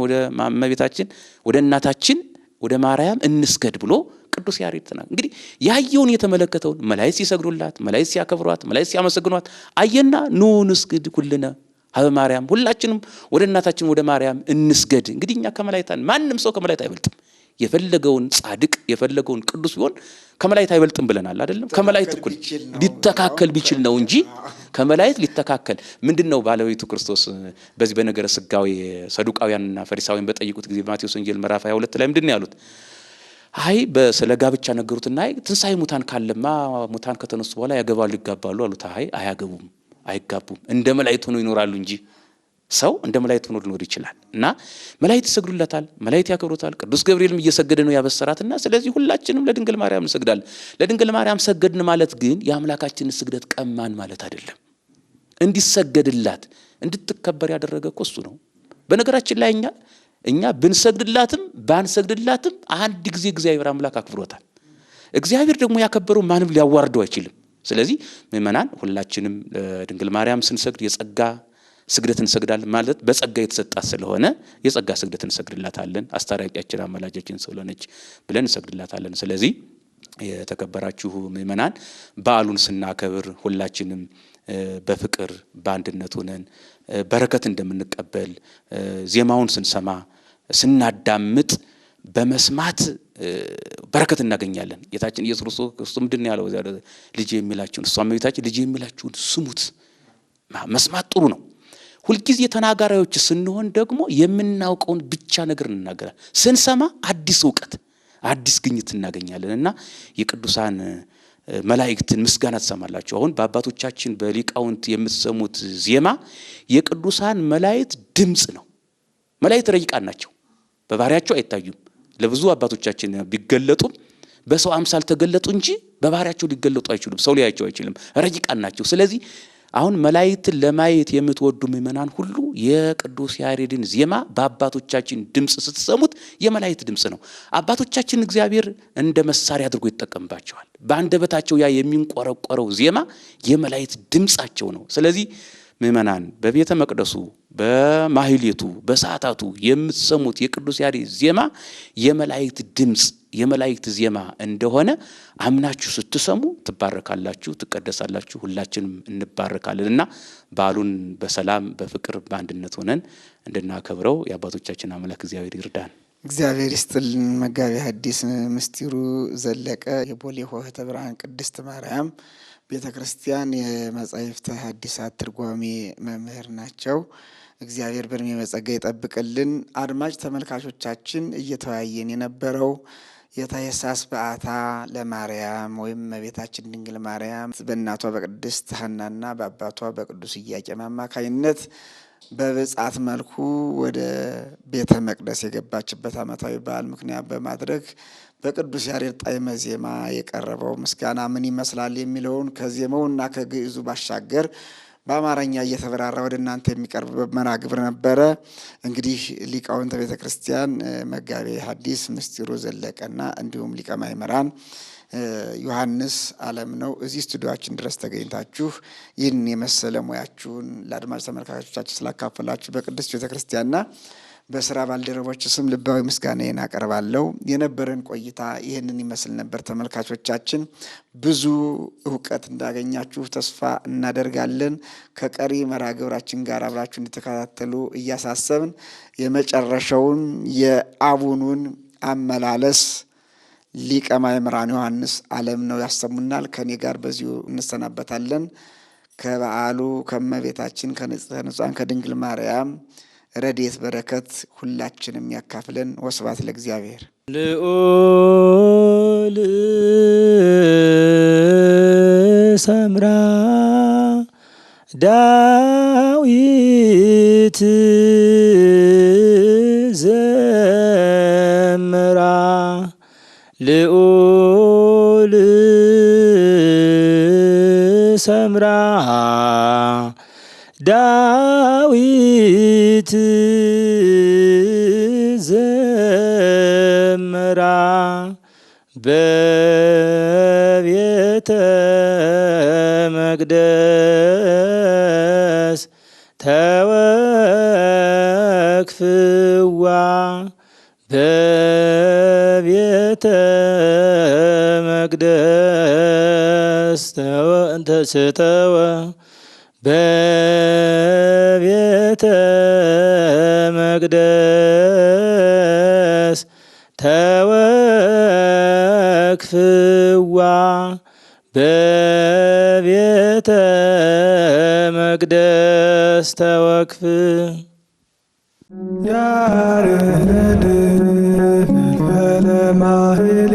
ወደ እናታችን ወደ ማርያም እንስገድ ብሎ ቅዱስ ያሬድ ተናገረ። እንግዲህ ያየውን የተመለከተውን መላእክት ሲሰግዱላት፣ መላእክት ሲያከብሯት፣ መላእክት ሲያመሰግኗት አየና ኑ ንስግድ ኩልነ ሀበ ማርያም፣ ሁላችንም ወደ እናታችን ወደ ማርያም እንስገድ። እንግዲህ እኛ ከመላእክት ማንም ሰው ከመላእክት አይበልጥም። የፈለገውን ጻድቅ የፈለገውን ቅዱስ ቢሆን ከመላእክት አይበልጥም ብለናል አይደለም? ከመላእክት እኩል ሊተካከል ቢችል ነው እንጂ ከመላእክት ሊተካከል ምንድነው? ባለቤቱ ክርስቶስ በዚህ በነገረ ስጋዊ ሰዱቃውያንና ፈሪሳውያን በጠይቁት ጊዜ በማቴዎስ ወንጌል ምዕራፍ 22 ላይ ምንድነው ያሉት? አይ በስለ ጋብቻ ነገሩትና አይ ትንሣኤ ሙታን ካለማ ሙታን ከተነሱ በኋላ ያገባሉ ይጋባሉ አሉት። አይ አያገቡም አይጋቡም፣ እንደ መላእክት ሆነው ይኖራሉ እንጂ ሰው እንደ መላእክት ሆኖ ሊኖር ይችላል። እና መላእክት ይሰግዱላታል፣ መላእክት ያከብሩታል። ቅዱስ ገብርኤልም እየሰገደ ነው ያበሰራትና ስለዚህ ሁላችንም ለድንግል ማርያም እንሰግዳለን። ለድንግል ማርያም ሰገድን ማለት ግን የአምላካችንን ስግደት ቀማን ማለት አይደለም። እንዲሰገድላት እንድትከበር ያደረገ እኮ እሱ ነው። በነገራችን ላይ እኛ እኛ ብንሰግድላትም ባንሰግድላትም አንድ ጊዜ እግዚአብሔር አምላክ አክብሮታል። እግዚአብሔር ደግሞ ያከበረው ማንም ሊያዋርደው አይችልም። ስለዚህ ምእመናን ሁላችንም ድንግል ማርያም ስንሰግድ የጸጋ ስግደት እንሰግዳለን ማለት በጸጋ የተሰጣት ስለሆነ የጸጋ ስግደት እንሰግድላታለን። አስታራቂያችን አማላጃችን ስለሆነች ብለን እንሰግድላታለን። ስለዚህ የተከበራችሁ ምእመናን በዓሉን ስናከብር ሁላችንም በፍቅር በአንድነት ሆነን በረከት እንደምንቀበል ዜማውን ስንሰማ ስናዳምጥ በመስማት በረከት እናገኛለን። ጌታችን ኢየሱስ ክርስቶስ ምንድነው ያለው? ልጅ የሚላችሁን እሷም እመቤታችን ልጅ የሚላችሁን ስሙት። መስማት ጥሩ ነው። ሁልጊዜ ተናጋሪዎች ስንሆን ደግሞ የምናውቀውን ብቻ ነገር እንናገራለን። ስንሰማ አዲስ ዕውቀት አዲስ ግኝት እናገኛለንና የቅዱሳን መላእክትን ምስጋና ተሰማላችሁ። አሁን በአባቶቻችን በሊቃውንት የምትሰሙት ዜማ የቅዱሳን መላእክት ድምጽ ነው። መላእክት ረቂቃን ናቸው። በባህሪያቸው አይታዩም። ለብዙ አባቶቻችን ቢገለጡም በሰው አምሳል ተገለጡ እንጂ በባህሪያቸው ሊገለጡ አይችሉም። ሰው ሊያያቸው አይችልም። ረቂቃን ናቸው። ስለዚህ አሁን መላእክትን ለማየት የምትወዱ ምእመናን ሁሉ የቅዱስ ያሬድን ዜማ በአባቶቻችን ድምጽ ስትሰሙት የመላእክት ድምጽ ነው። አባቶቻችን እግዚአብሔር እንደ መሳሪያ አድርጎ ይተቀምባቸዋል። በአንደበታቸው ያ የሚንቆረቆረው ዜማ የመላእክት ድምጻቸው ነው። ስለዚህ ምእመናን በቤተ መቅደሱ በማህሌቱ በሰዓታቱ የምትሰሙት የቅዱስ ያሬድ ዜማ የመላእክት ድምጽ የመላእክት ዜማ እንደሆነ አምናችሁ ስትሰሙ ትባረካላችሁ፣ ትቀደሳላችሁ፣ ሁላችንም እንባረካለንና በዓሉን በሰላም በፍቅር በአንድነት ሆነን እንድናከብረው የአባቶቻችን አምላክ እግዚአብሔር ይርዳን። እግዚአብሔር ይስጥልን። መጋቤ ሐዲስ ምስጢሩ ዘለቀ የቦሌ ሆህተ ብርሃን ቅድስት ማርያም ቤተ ክርስቲያን የመጻሕፍተ ሐዲሳት ትርጓሜ መምህር ናቸው። እግዚአብሔር በእድሜ በጸጋ ይጠብቅልን። አድማጭ ተመልካቾቻችን እየተወያየን የነበረው የታኅሳስ በዓታ ለማርያም ወይም እመቤታችን ድንግል ማርያም በእናቷ በቅድስት ሐናና በአባቷ በቅዱስ ኢያቄም አማካኝነት በብጻት መልኩ ወደ ቤተ መቅደስ የገባችበት ዓመታዊ በዓል ምክንያት በማድረግ በቅዱስ ያሬድ ጣዕመ ዜማ የቀረበው ምስጋና ምን ይመስላል የሚለውን ከዜማውና ከግዕዙ ባሻገር በአማርኛ እየተበራራ ወደ እናንተ የሚቀርብ መርሐ ግብር ነበረ። እንግዲህ ሊቃውንተ ቤተ ክርስቲያን መጋቤ ሐዲስ ምስጢሩ ዘለቀና እንዲሁም ሊቀ ማእምራን ዮሐንስ አለምነው እዚህ ስቱዲዮአችን ድረስ ተገኝታችሁ ይህን የመሰለ ሙያችሁን ለአድማጭ ተመልካቾቻችን ስላካፈላችሁ በቅድስት ቤተ ክርስቲያንና በስራ ባልደረቦች ስም ልባዊ ምስጋናዬን አቀርባለሁ። የነበረን ቆይታ ይህንን ይመስል ነበር። ተመልካቾቻችን ብዙ ዕውቀት እንዳገኛችሁ ተስፋ እናደርጋለን። ከቀሪ መርሐ ግብራችን ጋር አብራችሁ እንድትከታተሉ እያሳሰብን የመጨረሻውን የአቡኑን አመላለስ ሊቀ ማእምራን ዮሐንስ አለምነው ያሰሙናል። ከኔ ጋር በዚሁ እንሰናበታለን። ከበዓሉ ከእመቤታችን ከንጽሕተ ንጹሐን ከድንግል ማርያም ረድኤት በረከት ሁላችንም ያካፍለን። ወስብሐት ለእግዚአብሔር። ልዑል ሰምራ ዳዊት ዘምራ ልዑል ሰምራ ዳዊት ዘምራ በቤተ መቅደስ ተወክፍዋ በቤተ መቅደስ ተስተወ በቤተ መቅደስ ተወክፍዋ በቤተ መቅደስ ተወክፍ ያሬድ ለማህሌ